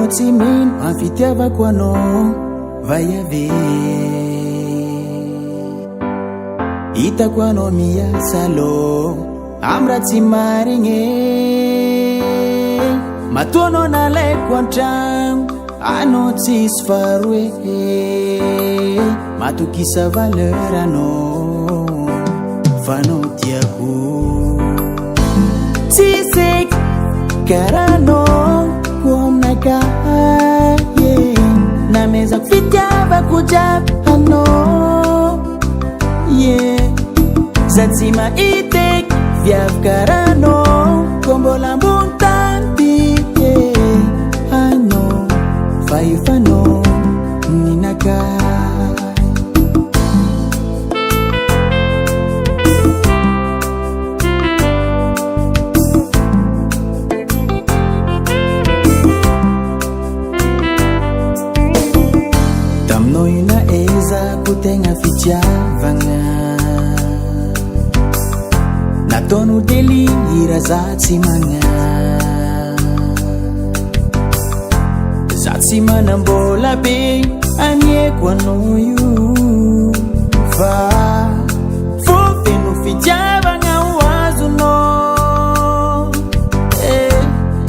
tsy mino afitiavako anao vaiave hitako anao miasa lo amra tsy marigny matoanao nalaiko antragno anao tsisy faroe matokisa valeur anao fanao tiako tsisy karanao ko aminaka namezako fitiavako jiaby anao za tsy mahity viavy karanao ko mbola ambony tany anao fa efanao ninakay taminao ina ezako tegna fitiavagna nataonao delira za tsy magna za tsy manambola be anieko anao io fa fofeno fitiavagna ho azonao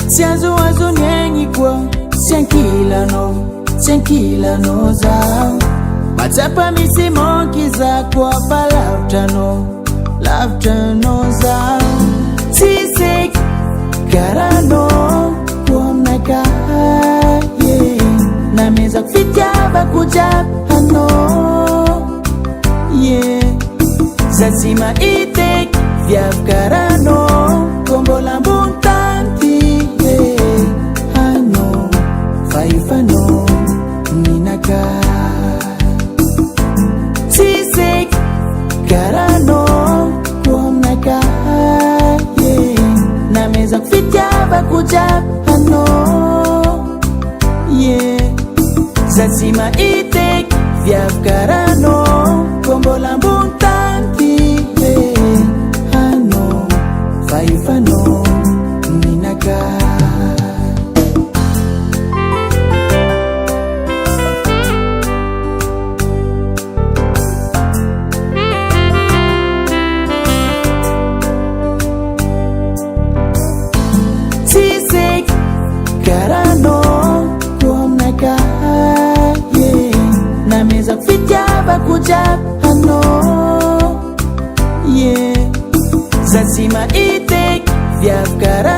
tsy azoazony aigny koa tsy ankilanao za matsapa misy manky za koa fa lavitranao za tsisy karanao ko aminakay namezako fitiavako jiaby anao za tsy mahity viavy karanao ko mbola ambony tany anao fa efanao ninakay tsisy karanao ko aminakay namezako fitiavako jiaby anao za tsy mahity viavy karanao ko mbola ambony tany anao fa efanao ninakay namezako fitiavako jiaby anao za tsy mahity viavy karanao